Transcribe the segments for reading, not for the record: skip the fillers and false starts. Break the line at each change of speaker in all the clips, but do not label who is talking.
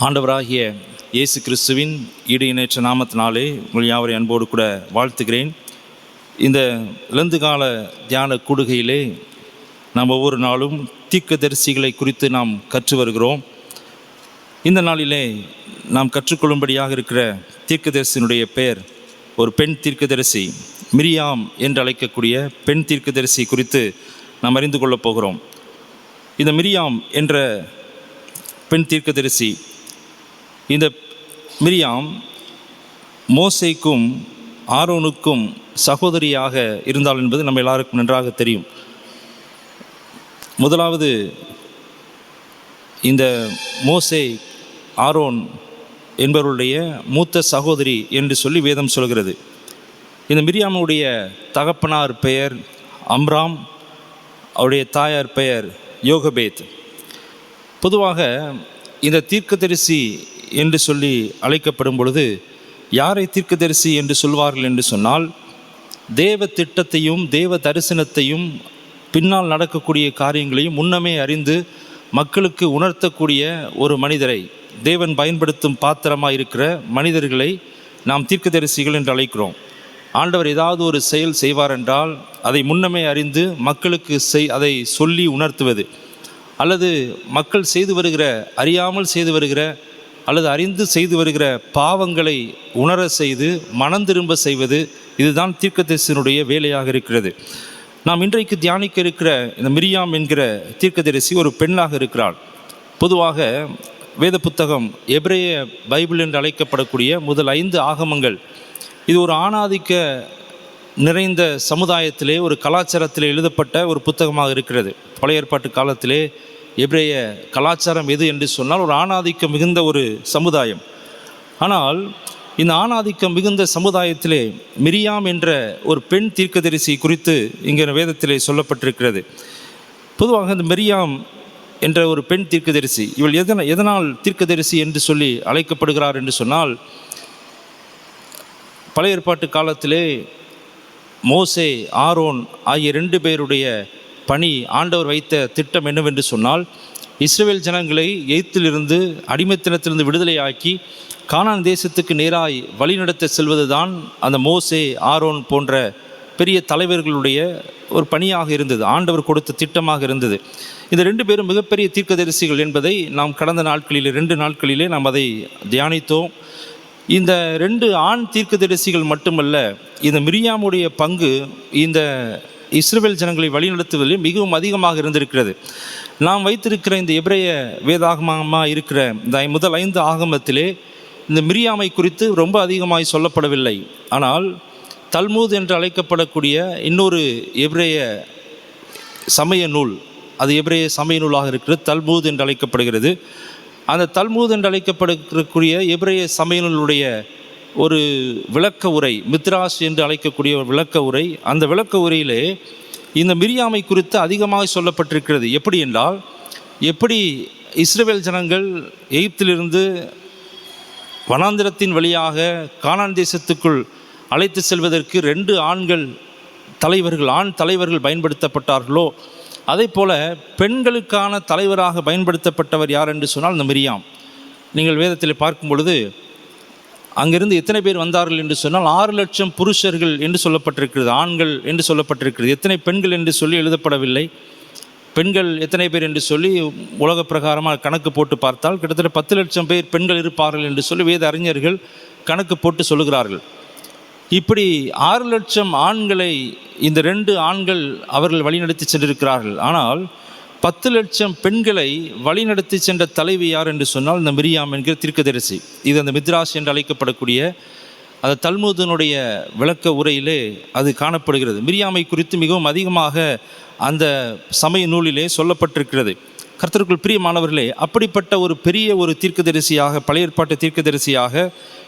ஆண்டவராகிய இயேசு கிறிஸ்துவின் ஈடு இணையற்ற நாமத்தினாலே உங்கள் யாவரை அன்போடு கூட வாழ்த்துகிறேன். இந்த லந்து கால தியான கூடுகையிலே நாம் ஒவ்வொரு நாளும் தீர்க்கதரிசிகளை குறித்து நாம் கற்று வருகிறோம். இந்த நாளிலே நாம் கற்றுக்கொள்ளும்படியாக இருக்கிற தீர்க்கதரிசியினுடைய பெயர் ஒரு பெண் தீர்க்கதரிசி, மிரியாம் என்று அழைக்கக்கூடிய பெண் தீர்க்கதரிசி குறித்து நாம் அறிந்து கொள்ளப் போகிறோம். இந்த மிரியாம் என்ற பெண் தீர்க்கதரிசி, இந்த மிரியாம் மோசேக்கும் ஆரோனுக்கும் சகோதரியாக இருந்தாள் என்பது நம்ம எல்லாருக்கும் நன்றாக தெரியும். முதலாவது இந்த மோசே ஆரோன் என்பவருடைய மூத்த சகோதரி என்று சொல்லி வேதம் சொல்கிறது. இந்த மிரியாமுடைய தகப்பனார் பெயர் அம்ராம், அவருடைய தாயார் பெயர் யோகபேத். பொதுவாக இந்த தீர்க்கதரிசி என்று சொல்லி அழைக்கப்படும் பொழுது யாரை தீர்க்கதரிசி என்று சொல்வார்கள் என்று சொன்னால், தேவ திட்டத்தையும் தேவ தரிசனத்தையும் பின்னால் நடக்கக்கூடிய காரியங்களையும் முன்னமே அறிந்து மக்களுக்கு உணர்த்தக்கூடிய ஒரு மனிதரை, தேவன் பயன்படுத்தும் பாத்திரமாக இருக்கிற மனிதர்களை நாம் தீர்க்கதரிசிகள் என்று அழைக்கிறோம். ஆண்டவர் ஏதாவது ஒரு செயல் செய்வார் என்றால் அதை முன்னமே அறிந்து மக்களுக்கு அதை சொல்லி உணர்த்துவது, அல்லது மக்கள் செய்து வருகிற, அறியாமல் செய்து வருகிற அல்லது அறிந்து செய்து வருகிற பாவங்களை உணர செய்து மனம் திரும்ப செய்வது, இதுதான் தீர்க்கதரிசியினுடைய வேலையாக இருக்கிறது. நாம் இன்றைக்கு தியானிக்க இருக்கிற இந்த மிரியாம் என்கிற தீர்க்கதரிசி ஒரு பெண்ணாக இருக்கிறாள். பொதுவாக வேத புத்தகம், எபிரேய பைபிள் என்று அழைக்கப்படக்கூடிய முதல் 5 ஆகமங்கள், இது ஒரு ஆணாதிக்க நிறைந்த சமுதாயத்திலே, ஒரு கலாச்சாரத்திலே எழுதப்பட்ட ஒரு புத்தகமாக இருக்கிறது. பழைய ஏற்பாட்டு காலத்திலே எபிரேய கலாச்சாரம் எது என்று சொன்னால் ஒரு ஆணாதிக்கம் மிகுந்த ஒரு சமுதாயம். ஆனால் இந்த ஆணாதிக்கம் மிகுந்த சமுதாயத்திலே மிரியாம் என்ற ஒரு பெண் தீர்க்கதரிசி குறித்து இங்கே வேதத்திலே சொல்லப்பட்டிருக்கிறது. பொதுவாக இந்த மிரியாம் என்ற ஒரு பெண் தீர்க்கதரிசி, இவள் எதனால் தீர்க்கதரிசி என்று சொல்லி அழைக்கப்படுகிறார் என்று சொன்னால், பழைய ஏற்பாட்டு காலத்திலே மோசே ஆரோன் ஆகிய 2 பேருடைய பணி, ஆண்டவர் வைத்த திட்டம் என்னவென்று சொன்னால், இஸ்ரவேல் ஜனங்களை எகிப்திலிருந்து, அடிமைத்தனத்திலிருந்து விடுதலையாக்கி கானான் தேசத்துக்கு நேராய் வழிநடத்த செல்வது தான் அந்த மோசே ஆரோன் போன்ற பெரிய தலைவர்களுடைய ஒரு பணியாக இருந்தது, ஆண்டவர் கொடுத்த திட்டமாக இருந்தது. இந்த 2 பேரும் மிகப்பெரிய தீர்க்கதரிசிகள் என்பதை நாம் கடந்த நாட்களிலே 2 நாட்களிலே நாம் அதை தியானித்தோம். இந்த 2 ஆண் தீர்க்கதரிசிகள் மட்டுமல்ல, இந்த மிரியாமுடைய பங்கு இந்த இஸ்ரவேல் ஜனங்களை வழிநடத்துவதில் மிகவும் அதிகமாக இருந்திருக்கிறது. நாம் வைத்திருக்கிற இந்த எபிரேய வேதாகமமாக இருக்கிற இந்த முதல் 5 ஆகமத்திலே இந்த மிரியாமை குறித்து ரொம்ப அதிகமாக சொல்லப்படவில்லை. ஆனால் தல்மூத் என்று அழைக்கப்படக்கூடிய இன்னொரு எபிரேய சமய நூல், அது எபிரேய சமய நூலாக இருக்கிறது, தல்மூத் என்று அழைக்கப்படுகிறது. அந்த தல்மூத் என்று அழைக்கப்படக்கூடிய எபிரேய சமய நூலுடைய ஒரு விளக்க உரை, மித்ராஸ் என்று அழைக்கக்கூடிய ஒரு விளக்க உரை, அந்த விளக்க உரையிலே இந்த மிரியாமை குறித்து அதிகமாக சொல்லப்பட்டிருக்கிறது. எப்படி என்றால், எப்படி இஸ்ரவேல் ஜனங்கள் எகிப்திலிருந்து வனாந்திரத்தின் வழியாக கானான் தேசத்துக்குள் அழைத்து செல்வதற்கு 2 ஆண்கள் தலைவர்கள், ஆண் தலைவர்கள் பயன்படுத்தப்பட்டார்களோ, அதே போல பெண்களுக்கான தலைவராக பயன்படுத்தப்பட்டவர் யார் என்று சொன்னால் இந்த மிரியாம். நீங்கள் வேதத்தில் பார்க்கும் பொழுது அங்கிருந்து எத்தனை பேர் வந்தார்கள் என்று சொன்னால் 6 லட்சம் புருஷர்கள் என்று சொல்லப்பட்டிருக்கிறது, ஆண்கள் என்று சொல்லப்பட்டிருக்கிறது. எத்தனை பெண்கள் என்று சொல்லி எழுதப்படவில்லை. பெண்கள் எத்தனை பேர் என்று சொல்லி உலக பிரகாரமாக கணக்கு போட்டு பார்த்தால் கிட்டத்தட்ட 10 லட்சம் பேர் பெண்கள் இருப்பார்கள் என்று சொல்லி வேத அறிஞர்கள் கணக்கு போட்டு சொல்லுகிறார்கள். இப்படி 6 லட்சம் ஆண்களை இந்த 2 ஆண்கள் அவர்கள் வழிநடத்தி சென்றிருக்கிறார்கள். ஆனால் 10 லட்சம் பெண்களை வழிநடத்தி சென்ற தலைவி யார் என்று சொன்னால் இந்த மிரியாம் என்கிற தீர்க்கதரிசி. இது அந்த மித்ராஸ் என்று அழைக்கப்படக்கூடிய அந்த தல்மூதினுடைய விளக்க உரையிலே அது காணப்படுகிறது. மிரியாமை குறித்து மிகவும் அதிகமாக அந்த சமய நூலிலே சொல்லப்பட்டிருக்கிறது. கர்த்தருக்குள் பிரியமானவர்களே, அப்படிப்பட்ட ஒரு பெரிய ஒரு தீர்க்கதரிசியாக, பழைய ஏற்பாட்டு தீர்க்கதரிசியாக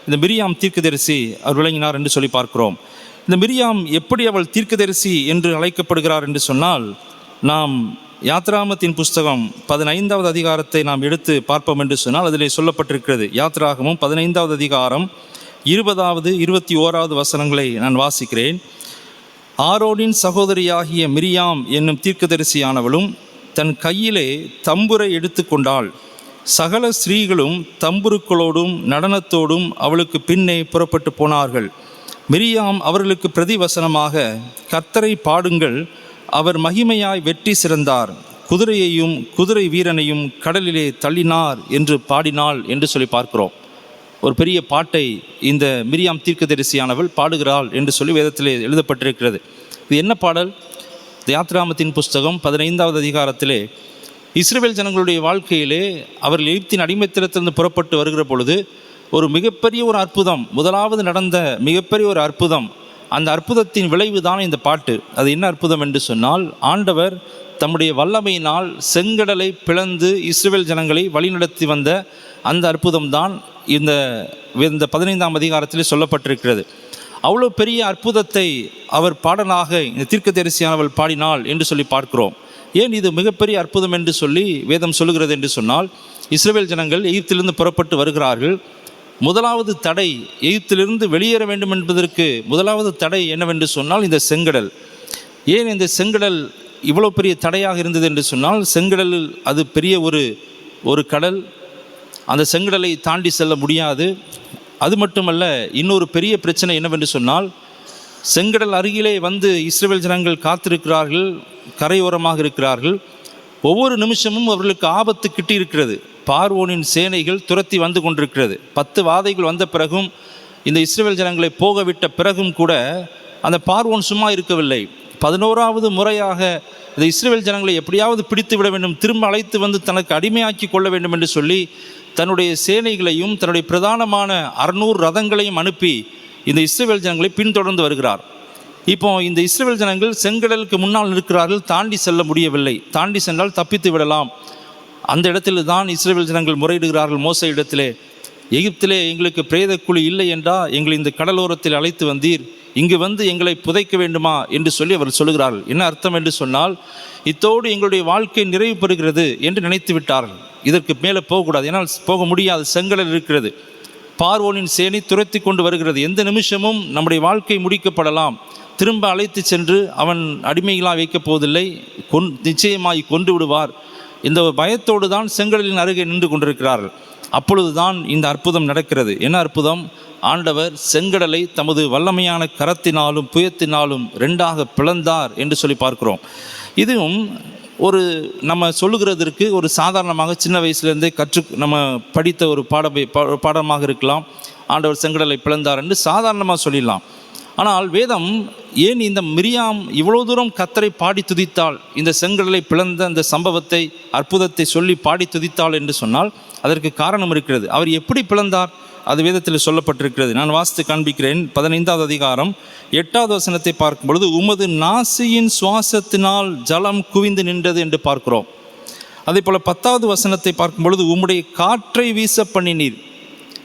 இந்த மிரியாம் தீர்க்கதரிசி அவர் விளங்கினார் என்று சொல்லி பார்க்கிறோம். இந்த மிரியாம் எப்படி அவள் தீர்க்கதரிசி என்று அழைக்கப்படுகிறார் என்று சொன்னால், நாம் யாத்ராகமத்தின் புஸ்தகம் 15வது அதிகாரத்தை நாம் எடுத்து பார்ப்போம் என்று சொன்னால் அதிலே சொல்லப்பட்டிருக்கிறது. யாத்ராகமம் 15வது அதிகாரம் 20வது 21வது வசனங்களை நான் வாசிக்கிறேன். ஆரோனின் சகோதரியாகிய மிரியாம் என்னும் தீர்க்கதரிசியானவளும் தன் கையிலே தம்புரை எடுத்து கொண்டாள். சகல ஸ்திரீகளும் தம்புருக்களோடும் நடனத்தோடும் அவளுக்கு பின்னே புறப்பட்டு போனார்கள். மிரியாம் அவர்களுக்கு பிரதிவசனமாக, கர்த்தரை பாடுங்கள், அவர் மகிமையாய் வெற்றி சிறந்தார், குதிரையையும் குதிரை வீரனையும் கடலிலே தள்ளினார் என்று பாடினாள் என்று சொல்லி பார்க்கிறோம். ஒரு பெரிய பாட்டை இந்த மிரியாம் தீர்க்கதரிசியானவள் பாடுகிறாள் என்று சொல்லி வேதத்திலே எழுதப்பட்டிருக்கிறது. இது என்ன பாடல்? யாத்ராமத்தின் புஸ்தகம் 15வது அதிகாரத்திலே இஸ்ரவேல் ஜனங்களுடைய வாழ்க்கையிலே அவர்கள் எகிப்தின் அடிமைத்தனத்திலிருந்து புறப்பட்டு வருகிற பொழுது ஒரு மிகப்பெரிய ஒரு அற்புதம், முதலாவது நடந்த மிகப்பெரிய ஒரு அற்புதம், அந்த அற்புதத்தின் விளைவு தான் இந்த பாட்டு. அது என்ன அற்புதம் என்று சொன்னால், ஆண்டவர் தம்முடைய வல்லமையினால் செங்கடலை பிளந்து இஸ்ரவேல் ஜனங்களை வழிநடத்தி வந்த அந்த அற்புதம்தான் இந்த 15ஆம் அதிகாரத்தில் சொல்லப்பட்டிருக்கிறது. அவ்வளோ பெரிய அற்புதத்தை அவர் பாடலாக இந்த தீர்க்கதரிசியானவள் பாடினாள் என்று சொல்லி பார்க்கிறோம். ஏன் இது மிகப்பெரிய அற்புதம் என்று சொல்லி வேதம் சொல்லுகிறது என்று சொன்னால், இஸ்ரவேல் ஜனங்கள் எகிப்திலிருந்து புறப்பட்டு வருகிறார்கள். முதலாவது தடை, எகிப்திலிருந்து வெளியேற வேண்டும் என்பதற்கு முதலாவது தடை என்னவென்று சொன்னால் இந்த செங்கடல். ஏன் இந்த செங்கடல் இவ்வளோ பெரிய தடையாக இருந்தது என்று சொன்னால், செங்கடலில் அது பெரிய ஒரு கடல், அந்த செங்கடலை தாண்டி செல்ல முடியாது. அது மட்டுமல்ல, இன்னொரு பெரிய பிரச்சனை என்னவென்று சொன்னால், செங்கடல் அருகிலே வந்து இஸ்ரவேல் ஜனங்கள் காத்திருக்கிறார்கள், கரையோரமாக இருக்கிறார்கள். ஒவ்வொரு நிமிஷமும் அவர்களுக்கு ஆபத்து கிட்டி இருக்கிறது. பார்வோனின் சேனைகள் துரத்தி வந்து கொண்டிருக்கிறது. 10 வாதைகள் வந்த பிறகும், இந்த இஸ்ரவேல் ஜனங்களை போக விட்ட பிறகும் கூட அந்த பார்வோன் சும்மா இருக்கவில்லை. 11வது முறையாக இந்த இஸ்ரவேல் ஜனங்களை எப்படியாவது பிடித்து விட வேண்டும், திரும்ப அழைத்து வந்து தனக்கு அடிமையாக்கி கொள்ள வேண்டும் என்று சொல்லி தன்னுடைய சேனைகளையும் தன்னுடைய பிரதானமான 600 ரதங்களையும் அனுப்பி இந்த இஸ்ரவேல் ஜனங்களை பின்தொடர்ந்து வருகிறார். இப்போ இந்த இஸ்ரவேல் ஜனங்கள் செங்கடலுக்கு முன்னால் இருக்கிறார்கள், தாண்டி செல்ல முடியவில்லை. தாண்டி சென்றால் தப்பித்து விடலாம். அந்த இடத்தில் தான் இஸ்ரவேல் ஜனங்கள் முறையிடுகிறார்கள் மோசே இடத்திலே, எகிப்திலே எங்களுக்கு பிரேத குழி இல்லை என்றா எங்களை இந்த கடலோரத்தில் அழைத்து வந்தீர், இங்கு வந்து எங்களை புதைக்க வேண்டுமா என்று சொல்லி அவர் சொல்லுகிறார்கள். என்ன அர்த்தம் என்று சொன்னால், இத்தோடு எங்களுடைய வாழ்க்கை நிறைவு பெறுகிறது என்று நினைத்து விட்டார்கள். இதற்கு மேலே போகக்கூடாது, ஏன்னால் போக முடியாது, செங்கடல் இருக்கிறது, பார்வோனின் சேனை துரத்தி கொண்டு வருகிறது, எந்த நிமிஷமும் நம்முடைய வாழ்க்கை முடிக்கப்படலாம், திரும்ப அழைத்து சென்று அவன் அடிமைகளாக வைக்கப் போவதில்லை, நிச்சயமாய் கொண்டு விடுவார். இந்த பயத்தோடு தான் செங்கடலின் அருகே நின்று கொண்டிருக்கிறார்கள். அப்பொழுதுதான் இந்த அற்புதம் நடக்கிறது. என்ன அற்புதம்? ஆண்டவர் செங்கடலை தமது வல்லமையான கரத்தினாலும் புயத்தினாலும் 2ஆக பிளந்தார் என்று சொல்லி பார்க்கிறோம். இதுவும் ஒரு நம்ம சொல்லுகிறதற்கு ஒரு சாதாரணமாக சின்ன வயசுலேருந்தே நம்ம படித்த ஒரு பாடமாக இருக்கலாம். ஆண்டவர் செங்கடலை பிளந்தார் என்று சாதாரணமாக சொல்லிடலாம். ஆனால் வேதம் ஏன் இந்த மிரியாம் இவ்வளோ தூரம் கர்த்தரை பாடி துதித்தாள், இந்த செங்கடலை பிளந்த அந்த சம்பவத்தை, அற்புதத்தை சொல்லி பாடி துதித்தாள் என்று சொன்னால் அதற்கு காரணம் இருக்கிறது. அவர் எப்படி பிளந்தார்? அது வேதத்தில் சொல்லப்பட்டிருக்கிறது. நான் வாசித்து காண்பிக்கிறேன். 15வது அதிகாரம் 8வது வசனத்தை பார்க்கும் பொழுது, உமது நாசியின் சுவாசத்தினால் ஜலம் குவிந்து நின்றது என்று பார்க்கிறோம். அதே போல் 10வது வசனத்தை பார்க்கும் பொழுது, உம்முடைய காற்றை வீச பண்ணினீர்.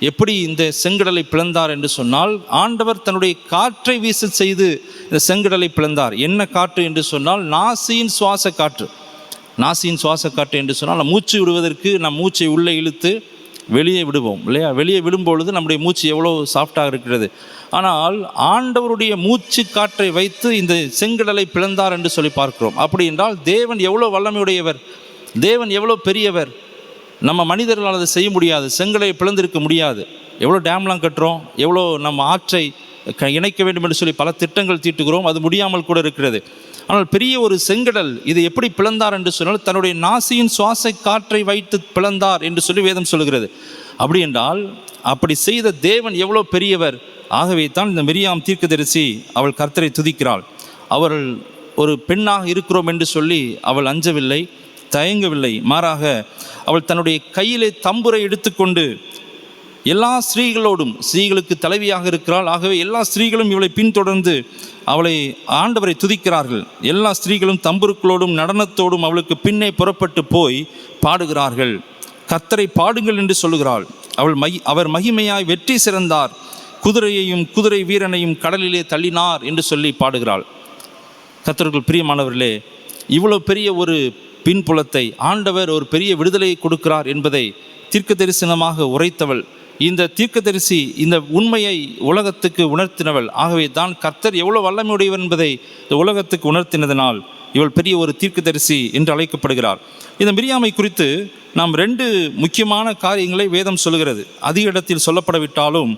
எப்படி இந்த செங்கடலை பிளந்தார் என்று சொன்னால், ஆண்டவர் தன்னுடைய காற்றை வீச செய்து இந்த செங்கடலை பிளந்தார். என்ன காற்று என்று சொன்னால், நாசியின் சுவாச காற்று. நாசியின் சுவாச காற்று என்று சொன்னால், மூச்சு விடுவதற்கு நம் மூச்சை உள்ளே இழுத்து வெளியே விடுவோம் இல்லையா? வெளியே விடும்பொழுது நம்முடைய மூச்சு எவ்வளோ சாஃப்டாக இருக்கிறது. ஆனால் ஆண்டவருடைய மூச்சு காற்றை வைத்து இந்த செங்கடலை பிளந்தார் என்று சொல்லி பார்க்கிறோம். அப்படி என்றால் தேவன் எவ்வளோ வல்லமையுடையவர், தேவன் எவ்வளோ பெரியவர். நம்ம மனிதர்களால் அதை செய்ய முடியாது, செங்கடலை பிளந்திருக்க முடியாது. எவ்வளோ டேம்லாம் கட்டுறோம், எவ்வளோ நம்ம ஆற்றை இணைக்க வேண்டும் என்று சொல்லி பல திட்டங்கள் தீட்டுகிறோம், அது முடியாமல் கூட இருக்கிறது. ஆனால் பெரிய ஒரு செங்கடல் இது எப்படி பிளந்தார் என்று சொன்னால், தன்னுடைய நாசியின் சுவாச காற்றை வைத்து பிளந்தார் என்று சொல்லி வேதம் சொல்கிறது. அப்படி என்றால் அப்படி செய்த தேவன் எவ்வளோ பெரியவர். ஆகவே தான் இந்த மிரியாம் தீர்க்கதரிசி அவள் கர்த்தரை துதிக்கிறாள். அவள் ஒரு பெண்ணாக இருக்கிறோம் என்று சொல்லி அவள் அஞ்சவில்லை, தயங்கவில்லை. மாறாக அவள் தன்னுடைய கையிலே தம்புரை எடுத்துக்கொண்டு எல்லா ஸ்திரீகளோடும், ஸ்திரீகளுக்கு தலைவியாக இருக்கிறாள். ஆகவே எல்லா ஸ்திரீகளும் இவளை பின்தொடர்ந்து அவளை ஆண்டவரை துதிக்கிறார்கள். எல்லா ஸ்திரீகளும் தம்புருக்களோடும் நடனத்தோடும் அவளுக்கு பின்னே புறப்பட்டு போய் பாடுகிறார்கள். கர்த்தரை பாடுங்கள் என்று சொல்லுகிறாள். அவர் மகிமையாய் வெற்றி சிறந்தார், குதிரையையும் குதிரை வீரனையும் கடலிலே தள்ளினார் என்று சொல்லி பாடுகிறாள். கர்த்தருக்குள் பிரியமானவர்களே, இவ்வளோ பெரிய ஒரு பின்புலத்தை, ஆண்டவர் ஒரு பெரிய விடுதலையை கொடுக்கிறார் என்பதை தீர்க்க தரிசனமாக உரைத்தவள், இந்த தீர்க்கதரிசி இந்த உண்மையை உலகத்துக்கு உணர்த்தினவள். ஆகவே தான் கர்த்தர் எவ்வளோ வல்லமையுடையவர் என்பதை இந்த உலகத்துக்கு உணர்த்தினதனால் இவள் பெரிய ஒரு தீர்க்கதரிசி என்று அழைக்கப்படுகிறார். இந்த மிரியாமை குறித்து நாம் 2 முக்கியமான காரியங்களை வேதம் சொல்கிறது. அதிக இடத்தில் சொல்லப்படவிட்டாலும்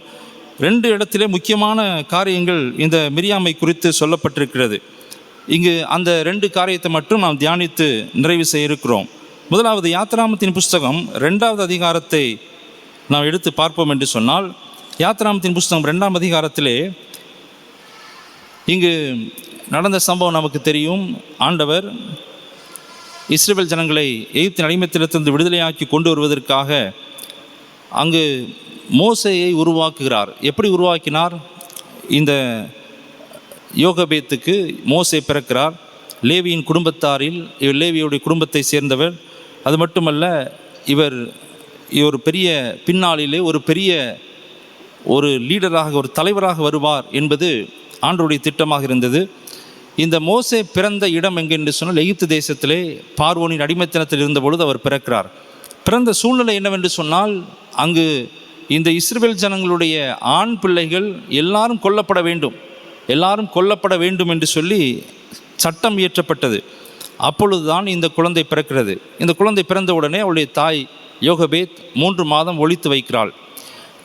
2 இடத்திலே முக்கியமான காரியங்கள் இந்த மிரியாமை குறித்து சொல்லப்பட்டிருக்கிறது. இங்கு அந்த 2 காரியத்தை மட்டும் நாம் தியானித்து நிறைவு செய்ய இருக்கிறோம். முதலாவது, யாத்திராமத்தின் புஸ்தகம் 2வது அதிகாரத்தை நாம் எடுத்து பார்ப்போம் என்று சொன்னால், யாத்திராமத்தின் புஸ்தகம் 2ஆம் அதிகாரத்திலே இங்கு நடந்த சம்பவம் நமக்கு தெரியும். ஆண்டவர் இஸ்ரவேல் ஜனங்களை எகிப்தின் அடிமைத்தனத்திலிருந்து விடுதலையாக்கி கொண்டு வருவதற்காக அங்கு மோசேயை உருவாக்குகிறார். எப்படி உருவாக்கினார்? இந்த யோகபேத்துக்கு மோசே பிறக்கிறார். லேவியின் குடும்பத்தாரில் இவர் லேவியுடைய குடும்பத்தை சேர்ந்தவர். அது மட்டுமல்ல, இவர் ஒரு பெரிய பின்னாளிலே ஒரு லீடராக, ஒரு தலைவராக வருவார் என்பது ஆண்டவருடைய திட்டமாக இருந்தது. இந்த மோசே பிறந்த இடம் எங்கென்று சொன்னால், எகிப்து தேசத்திலே பார்வோனின் அடிமைத்தனத்தில் இருந்தபொழுது அவர் பிறக்கிறார். பிறந்த சூழ்நிலை என்னவென்று சொன்னால், அங்கு இந்த இஸ்ரவேல் ஜனங்களுடைய ஆண் பிள்ளைகள் எல்லாரும் கொல்லப்பட வேண்டும் என்று சொல்லி சட்டம் இயற்றப்பட்டது. அப்பொழுதுதான் இந்த குழந்தை பிறக்கிறது. இந்த குழந்தை பிறந்தவுடனே அவளுடைய தாய் யோகபேத் 3 மாதம் ஒளித்து வைக்கிறாள்.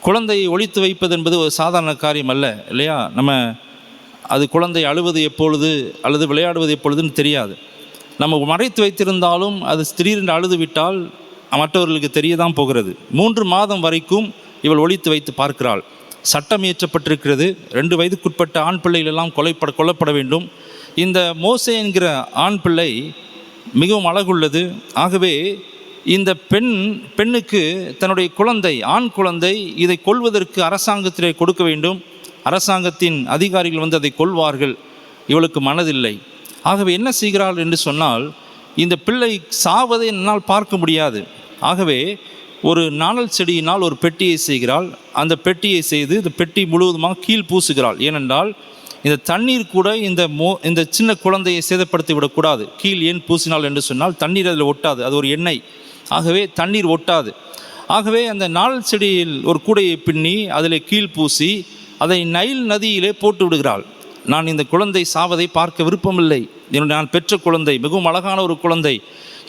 குழந்தையை ஒளித்து வைப்பது என்பது ஒரு சாதாரண காரியம் அல்ல, இல்லையா? அது குழந்தை அழுவது எப்பொழுது அல்லது விளையாடுவது எப்பொழுதுன்னு தெரியாது. நம்ம மறைத்து வைத்திருந்தாலும் அது திடீரென்று அழுது விட்டால் மற்றவர்களுக்கு தெரியதான் போகிறது. 3 மாதம் வரைக்கும் இவள் ஒளித்து வைத்து பார்க்கிறாள். சட்டம் இயற்றப்பட்டிருக்கிறது. 2 வயதுக்குட்பட்ட ஆண் பிள்ளைகள் எல்லாம் கொல்லப்பட வேண்டும். இந்த மோசே என்கிற ஆண் பிள்ளை மிகவும் அழகுள்ளது. ஆகவே இந்த பெண்ணுக்கு தன்னுடைய ஆண் குழந்தை இதை கொல்வதற்கு அரசாங்கத்திலே கொடுக்க வேண்டும். அரசாங்கத்தின் அதிகாரிகள் அதை கொல்வார்கள். இவளுக்கு மனதில்லை. ஆகவே என்ன செய்கிறாள் என்று சொன்னால், இந்த பிள்ளை சாவதை என்னால் பார்க்க முடியாது. ஆகவே ஒரு நாணல் செடியினால் ஒரு பெட்டியை செய்கிறாள். அந்த பெட்டியை செய்து இந்த பெட்டி முழுவதுமாக கீழ் பூசுகிறாள். ஏனென்றால் இந்த தண்ணீர் கூட இந்த சின்ன குழந்தையை சேதப்படுத்தி விடக்கூடாது. கீழ் ஏன் பூசினாள் என்று சொன்னால், தண்ணீர் அதில் ஒட்டாது. அது ஒரு எண்ணெய். ஆகவே தண்ணீர் ஒட்டாது. ஆகவே அந்த நாணல் செடியில் ஒரு கூடையை பின்னி அதில் கீழ் பூசி அதை நைல் நதியிலே போட்டு விடுகிறாள். நான் இந்த குழந்தை சாவதை பார்க்க விருப்பமில்லை. நான் பெற்ற குழந்தை மிகவும் அழகான ஒரு குழந்தை.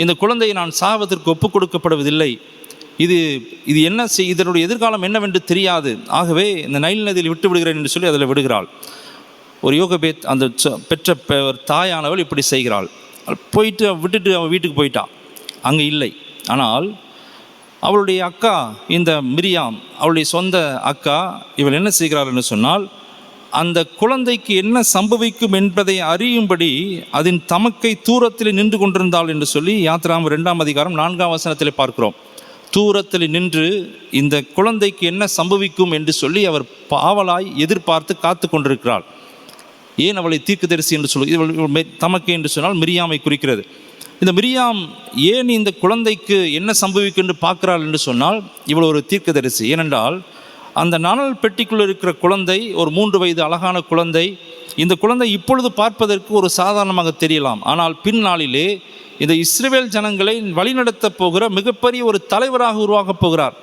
இந்த குழந்தையை நான் சாவதற்கு ஒப்புக் கொடுக்கப்படுவதில்லை. இது இதனுடைய எதிர்காலம் என்னவென்று தெரியாது. ஆகவே இந்த நைல் நதியில் விட்டு விடுகிறேன் என்று சொல்லி அதில் விடுகிறாள். ஒரு யோகபேத், அந்த பெற்ற தாயானவள் இப்படி செய்கிறாள். போயிட்டு விட்டுட்டு அவள் வீட்டுக்கு போயிட்டாள். அங்கே இல்லை. ஆனால் அவளுடைய அக்கா, இந்த மிரியாம், அவளுடைய சொந்த அக்கா, இவள் என்ன செய்கிறாள் என்று சொன்னால், அந்த குழந்தைக்கு என்ன சம்பவிக்கும் என்பதை அறியும்படி அதன் தமக்கை தூரத்தில் நின்று கொண்டிருந்தாள் என்று சொல்லி யாத்திராமம் 2ஆம் அதிகாரம் 4ஆம் வசனத்தில் பார்க்கிறோம். தூரத்தில் நின்று இந்த குழந்தைக்கு என்ன சம்பவிக்கும் என்று சொல்லி அவர் பாவலாய் எதிர்பார்த்து காத்து கொண்டிருக்கிறாள். ஏன் அவளை தீர்க்கதரிசி என்று சொல்லி, இவள் தமக்கை என்று சொன்னால் மிரியாமை குறிக்கிறது. இந்த மிரியாம் ஏன் இந்த குழந்தைக்கு என்ன சம்பவிக்கும் என்று பார்க்கிறாள் என்று சொன்னால், இவள் ஒரு தீர்க்கதரிசி. ஏனென்றால் அந்த நாணல் பெட்டிக்குள் இருக்கிற குழந்தை ஒரு 3 வயது அழகான குழந்தை. இந்த குழந்தை இப்பொழுது பார்ப்பதற்கு ஒரு சாதாரணமாக தெரியலாம். ஆனால் பின்னாளிலே இந்த இஸ்ரவேல் ஜனங்களை வழிநடத்த போகிற மிகப்பெரிய ஒரு தலைவராக உருவாக்கப் போகிறார்.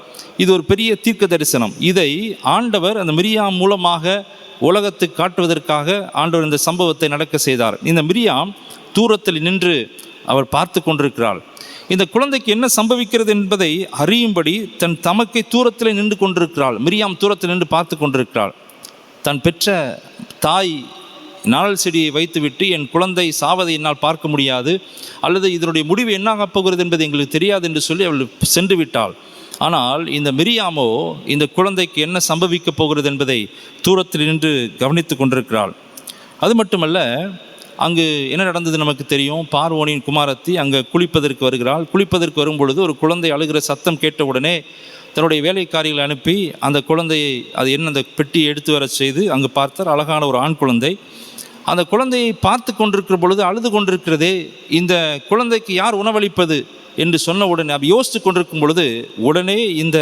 இது ஒரு பெரிய தீர்க்க தரிசனம். இதை ஆண்டவர் அந்த மிரியாம் மூலமாக உலகத்துக்கு காட்டுவதற்காக ஆண்டவர் இந்த சம்பவத்தை நடக்க செய்தார். இந்த மிரியாம் தூரத்தில் நின்று அவர் பார்த்து கொண்டிருக்கிறாள். இந்த குழந்தைக்கு என்ன சம்பவிக்கிறது என்பதை அறியும்படி தன் தமக்கை தூரத்தில் நின்று கொண்டிருக்கிறாள். மிரியாம் தூரத்தில் நின்று பார்த்து கொண்டிருக்கிறாள். தன் பெற்ற தாய் நாணல் செடியை வைத்துவிட்டு என் குழந்தை சாவதை என்னால் பார்க்க முடியாது, அல்லது இதனுடைய முடிவு என்னாகப் போகிறது என்பது எங்களுக்கு தெரியாது என்று சொல்லி அவள் சென்று விட்டாள். ஆனால் இந்த மிரியாமோ இந்த குழந்தைக்கு என்ன சம்பவிக்கப் போகிறது என்பதை தூரத்தில் நின்று கவனித்து கொண்டிருக்கிறாள். அது மட்டுமல்ல, அங்கு என்ன நடந்தது நமக்கு தெரியும். பார்வோனின் குமாரத்தி அங்கே குளிப்பதற்கு வருகிறாள். குளிப்பதற்கு வரும்பொழுது ஒரு குழந்தை அழுகிற சத்தம் கேட்டவுடனே தன்னுடைய வேலைக்காரிகளை அனுப்பி அந்த குழந்தையை அந்த பெட்டியை எடுத்து வர செய்து அங்கு பார்த்தார். அழகான ஒரு ஆண் குழந்தை. அந்த குழந்தையை பார்த்து கொண்டிருக்கிற பொழுது அழுது கொண்டிருக்கிறதே, இந்த குழந்தைக்கு யார் உணவளிப்பது என்று சொன்ன உடனே யோசித்து கொண்டிருக்கும் பொழுது உடனே இந்த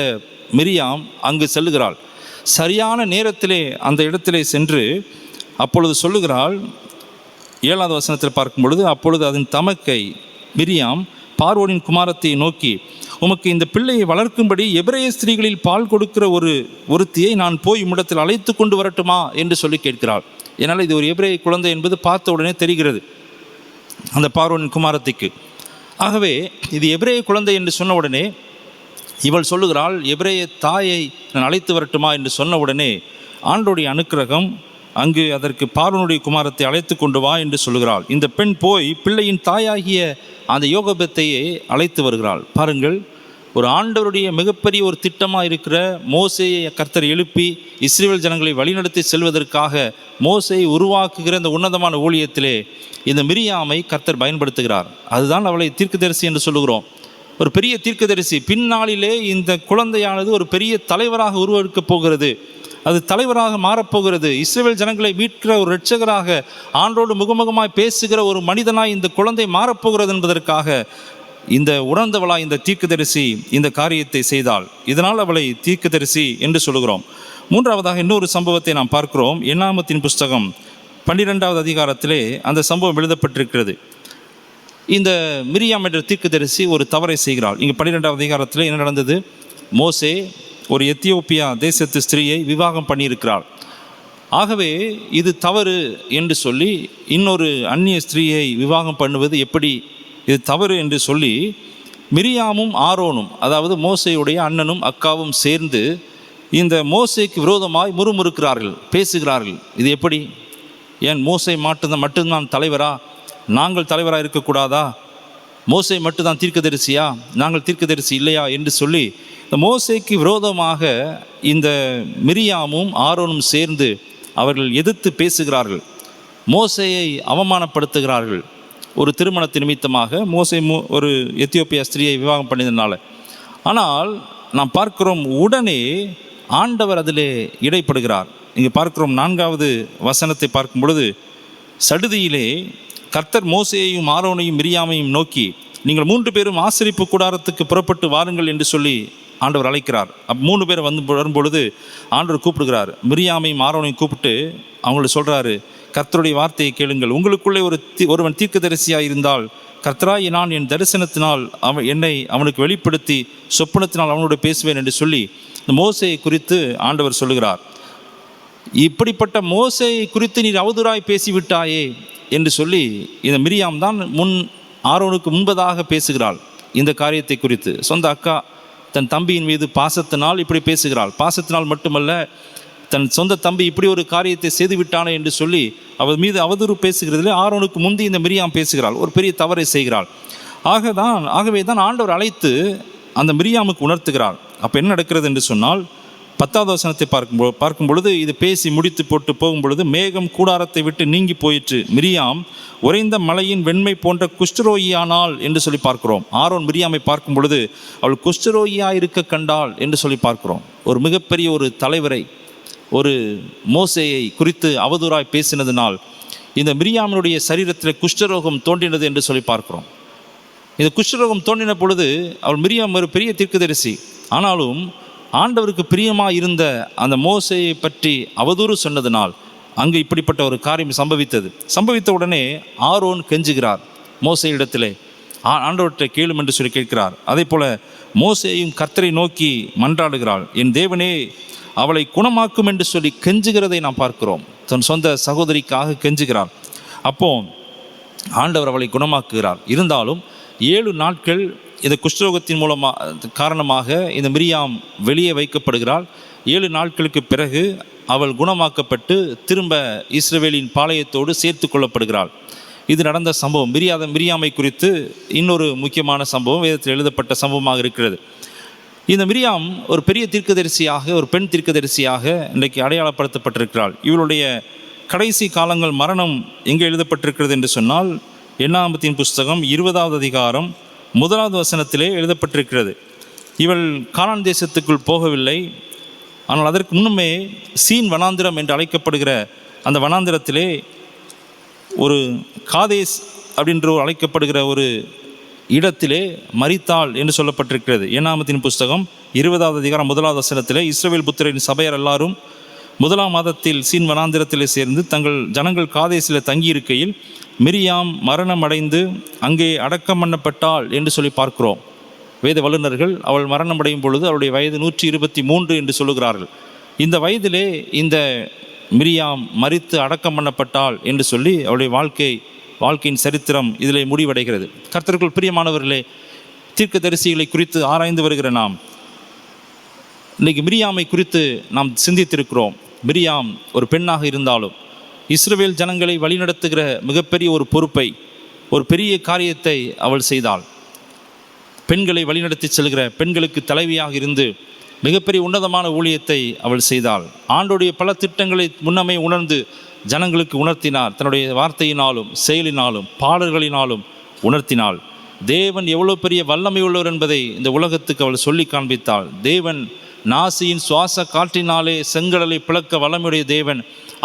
மிரியாம் அங்கு செல்லுகிறாள். சரியான நேரத்திலே அந்த இடத்திலே சென்று அப்பொழுது சொல்லுகிறாள். 7வது வசனத்தில் பார்க்கும் பொழுது, அப்பொழுது அதன் தமக்கை மிரியாம் பார்வோனின் குமாரத்தை நோக்கி, உமக்கு இந்த பிள்ளையை வளர்க்கும்படி எபிரேய ஸ்திரீகளில் பால் கொடுக்கிற ஒருத்தியை நான் போய் உம்மிடத்தில் அழைத்து கொண்டு வரட்டுமா என்று சொல்லி கேட்கிறாள். ஏன்னால் இது ஒரு எபிரேய குழந்தை என்பது பார்த்த உடனே தெரிகிறது அந்த பார்வோனின் குமாரத்திக்கு. ஆகவே இது எபிரேய குழந்தை என்று சொன்ன உடனே இவள் சொல்லுகிறாள், எபிரேய தாயை நான் அழைத்து வரட்டுமா என்று சொன்ன உடனே ஆண்டோடைய அனுக்கிரகம் அங்கு அதற்கு பார்வோனுடைய குமாரத்தை அழைத்து கொண்டு வா என்று சொல்கிறாள். இந்த பெண் போய் பிள்ளையின் தாயாகிய அந்த யோகபத்தையே அழைத்து வருகிறாள். பாருங்கள், ஒரு ஆண்டவருடைய மிகப்பெரிய ஒரு திட்டமாக இருக்கிற மோசேயை கர்த்தர் எழுப்பி இஸ்ரவேல் ஜனங்களை வழிநடத்தி செல்வதற்காக மோசேயை உருவாக்குகிற இந்த உன்னதமான ஊழியத்திலே இந்த மிரியாமை கர்த்தர் பயன்படுத்துகிறார். அதுதான் அவளை தீர்க்கதரிசி என்று சொல்லுகிறோம். ஒரு பெரிய தீர்க்கதரிசி. பின்னாளிலே இந்த குழந்தையானது ஒரு பெரிய தலைவராக உருவெடுக்கப் போகிறது. அது தலைவராக மாறப்போகிறது. இஸ்ரவேல் ஜனங்களை மீட்கிற ஒரு இரட்சகராக ஆண்டோடு முகமுகமாய் பேசுகிற ஒரு மனிதனாய் இந்த குழந்தை மாறப்போகிறது என்பதற்காக இந்த உணர்ந்தவளாய் இந்த தீர்க்கதரிசி இந்த காரியத்தை செய்தாள். இதனால் அவளை தீர்க்கதரிசி என்று சொல்லுகிறோம். மூன்றாவதாக இன்னொரு சம்பவத்தை நாம் பார்க்கிறோம். என்னாகமத்தின் புஸ்தகம் 12வது அதிகாரத்திலே அந்த சம்பவம் எழுதப்பட்டிருக்கிறது. இந்த மிரியாம் என்ற தீர்க்கதரிசி ஒரு தவறை செய்கிறாள். இங்கே 12வது அதிகாரத்தில் என்ன நடந்தது? மோசே ஒரு எத்தியோப்பியா தேசத்து ஸ்திரீயை விவாகம் பண்ணியிருக்கிறாள். ஆகவே இது தவறு என்று சொல்லி இன்னொரு அந்நிய ஸ்திரீயை விவாகம் பண்ணுவது எப்படி, இது தவறு என்று சொல்லி மிரியாமும் ஆரோனும், அதாவது மோசேயுடைய அண்ணனும் அக்காவும் சேர்ந்து இந்த மோசேக்கு விரோதமாய் முறுமுறுக்கிறார்கள், பேசுகிறார்கள். இது எப்படி? ஏன் மோசே மட்டும்தான் தலைவரா? நாங்கள் தலைவராக இருக்கக்கூடாதா? மோசே மட்டும்தான் தீர்க்கதரிசியா? நாங்கள் தீர்க்கதரிசி இல்லையா என்று சொல்லி இந்த மோசேக்கு விரோதமாக இந்த மிரியாமும் ஆரோனும் சேர்ந்து அவர்கள் எதிர்த்து பேசுகிறார்கள். மோசேயை அவமானப்படுத்துகிறார்கள். ஒரு திருமணத்து நிமித்தமாக மோசே ஒரு எத்தியோப்பியா ஸ்திரீயை விவாகம் பண்ணியதுனால. ஆனால் நாம் பார்க்கிறோம், உடனே ஆண்டவர் அதிலே இடைப்படுகிறார். இங்கே பார்க்கிறோம் 4வது வசனத்தை பார்க்கும் பொழுது, சடுதியிலே கர்த்தர் மோசேயையும் ஆரோனையும் மிரியாமையும் நோக்கி, நீங்கள் 3 பேரும் ஆசரிப்பு கூடாரத்துக்கு புறப்பட்டு வாருங்கள் என்று சொல்லி ஆண்டவர் அழைக்கிறார். 3 பேர் வரும்பொழுது ஆண்டவர் கூப்பிடுகிறார். மிரியாமையும் ஆரோனையும் கூப்பிட்டு அவங்கள சொல்கிறாரு, கர்த்தருடைய வார்த்தையை கேளுங்கள். உங்களுக்குள்ளே ஒருவன் தீர்க்கதரிசியாக இருந்தால் கர்த்தராய் நான் என் தரிசனத்தினால் என்னை அவனுக்கு வெளிப்படுத்தி சொப்பனத்தினால் அவனோடு பேசுவேன் என்று சொல்லி இந்த மோசேயை குறித்து ஆண்டவர் சொல்லுகிறார். இப்படிப்பட்ட மோசேயை குறித்து நீர் அவதூறாய் பேசிவிட்டாயே என்று சொல்லி இந்த மிரியாம் தான் ஆரோனுக்கு முன்பதாக பேசுகிறாள். இந்த காரியத்தை குறித்து சொந்த அக்கா தன் தம்பியின் மீது பாசத்தினால் இப்படி பேசுகிறாள். பாசத்தினால் மட்டுமல்ல, தன் சொந்த தம்பி இப்படி ஒரு காரியத்தை செய்து விட்டானே என்று சொல்லி அவள் மீது அவதூறு பேசுகிறதில் ஆரோனுக்கு முந்தி இந்த மிரியாம் பேசுகிறாள். ஒரு பெரிய தவறை செய்கிறாள். ஆகவே தான் ஆண்டவர் அழைத்து அந்த மிரியாமுக்கு உணர்த்துகிறாள். அப்போ என்ன நடக்கிறது என்று சொன்னால், 10வது வசனத்தை பார்க்கும் பொழுது இது பேசி முடித்து போட்டு போகும் பொழுது, மேகம் கூடாரத்தை விட்டு நீங்கி போயிற்று, மிரியாம் உறைந்த மலையின் வெண்மை போன்ற குஷ்டரோகியானாள் என்று சொல்லி பார்க்கிறோம். ஆரோன் மிரியாமை பார்க்கும் பொழுது அவள் குஷ்டரோகியாக இருக்க கண்டாள் என்று சொல்லி பார்க்கிறோம். ஒரு மிகப்பெரிய ஒரு தலைவரை, ஒரு மோசேயை குறித்து அவதூறாய் பேசினதினால் இந்த மிரியாமினுடைய சரீரத்தில் குஷ்டரோகம் தோன்றினது என்று சொல்லி பார்க்கிறோம். இந்த குஷ்டரோகம் தோன்றின பொழுது அவள் மிரியாம் ஒரு பெரிய தீர்க்கதரிசி. ஆனாலும் ஆண்டவருக்கு பிரியமாக இருந்த அந்த மோசேயை பற்றி அவதூறு சொன்னதினால் அங்கு இப்படிப்பட்ட ஒரு காரியம் சம்பவித்த உடனே ஆரோன் கெஞ்சுகிறார் மோசே இடத்திலே, ஆண்டவர்கிட்ட கேளும் என்று சொல்லி கேட்கிறார். அதே போல மோசேயும் கர்த்தரை நோக்கி மன்றாடுகிறாள். என் தேவனே அவளை குணமாக்கும் என்று சொல்லி கெஞ்சுகிறதை நாம் பார்க்கிறோம். தன் சொந்த சகோதரிக்காக கெஞ்சுகிறார். அப்போ ஆண்டவர் அவளை குணமாக்குகிறார். இருந்தாலும் 7 நாட்கள் இந்த குஷ்டரோகத்தின் காரணமாக இந்த மிரியாம் வெளியே வைக்கப்படுகிறாள். 7 நாட்களுக்கு பிறகு அவள் குணமாக்கப்பட்டு திரும்ப இஸ்ரவேலின் பாளையத்தோடு சேர்த்து கொள்ளப்படுகிறாள். இது நடந்த சம்பவம். மிரியாமை குறித்து இன்னொரு முக்கியமான சம்பவம் வேதத்தில் எழுதப்பட்ட சம்பவமாக இருக்கிறது. இந்த மிரியாம் ஒரு பெரிய தீர்க்கதரிசியாக, ஒரு பெண் தீர்க்கதரிசியாக இன்றைக்கு அடையாளப்படுத்தப்பட்டிருக்கிறாள். இவளுடைய கடைசி காலங்கள் மரணம் எங்கே எழுதப்பட்டிருக்கிறது என்று சொன்னால், என்னாகமத்தின் புஸ்தகம் 20வது அதிகாரம் 1வது வசனத்திலே எழுதப்பட்டிருக்கிறது. இவள் கானான் தேசத்துக்குள் போகவில்லை. ஆனால் அதற்கு முன்னமே சீன் வனாந்திரம் என்று அழைக்கப்படுகிற அந்த வனாந்திரத்திலே ஒரு காதேஸ் அப்படின்ற அழைக்கப்படுகிற ஒரு இடத்திலே மரித்தாள் என்று சொல்லப்பட்டிருக்கிறது. என்னாகமத்தின் புஸ்தகம் 20வது அதிகாரம் 1வது வசனத்திலே, இஸ்ரவேல் புத்திரரின் சபையார் எல்லாரும் 1ஆம் மாதத்தில் சீன் வனாந்திரத்திலே சேர்ந்து தங்கள் ஜனங்கள் காதேசில் தங்கியிருக்கையில் மிரியாம் மரணம் அடைந்து அங்கே அடக்கம் பண்ணப்பட்டாள் என்று சொல்லி பார்க்கிறோம். வேத வல்லுநர்கள் அவள் மரணம் அடையும் பொழுது அவளுடைய வயது 123 என்று சொல்லுகிறார்கள். இந்த வயதிலே இந்த மிரியாம் மரித்து அடக்கம் பண்ணப்பட்டாள் என்று சொல்லி அவளுடைய வாழ்க்கை வாழ்க்கையின் சரித்திரம் இதில் முடிவடைகிறது. கர்த்தருக்குள் பிரியமானவர்களே, தீர்க்கதரிசிகளை குறித்து ஆராய்ந்து வருகிற நாம் இன்றைக்கி மிரியாமை குறித்து நாம் சிந்தித்திருக்கிறோம். மிரியாம் ஒரு பெண்ணாக இருந்தாலும் இஸ்ரவேல் ஜனங்களை வழிநடத்துகிற மிகப்பெரிய ஒரு பொறுப்பை, ஒரு பெரிய காரியத்தை அவள் செய்தாள். பெண்களை வழிநடத்தி செல்கிற, பெண்களுக்கு தலைவியாக இருந்து மிகப்பெரிய உன்னதமான ஊழியத்தை அவள் செய்தாள். ஆண்டோடைய பல திட்டங்களை முன்னமே உணர்ந்து ஜனங்களுக்கு உணர்த்தினார். தன்னுடைய வார்த்தையினாலும் செயலினாலும் பாடல்களினாலும் உணர்த்தினாள். தேவன் எவ்வளோ பெரிய வல்லமை உள்ளவர் என்பதை இந்த உலகத்துக்கு அவள் சொல்லி காண்பித்தாள். தேவன் நாசியின் சுவாச காற்றினாலே செங்கடலை பிளக்க வல்லமையுடைய தேவன்,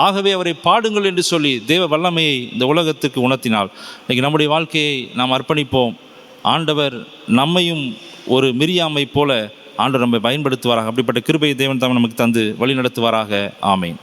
ஆகவே அவரை பாடுங்கள் என்று சொல்லி தேவ வல்லமையை இந்த உலகத்துக்கு உணர்த்தினாள். இன்றைக்கி நம்முடைய வாழ்க்கையை நாம் அர்ப்பணிப்போம். ஆண்டவர் நம்மையும் ஒரு மிரியாமை போல ஆண்டவர் நம்மை பயன்படுத்துவாராக. அப்படிப்பட்ட கிருபையை தேவன் தாம் நமக்கு தந்து வழி நடத்துவாராக. ஆமேன்.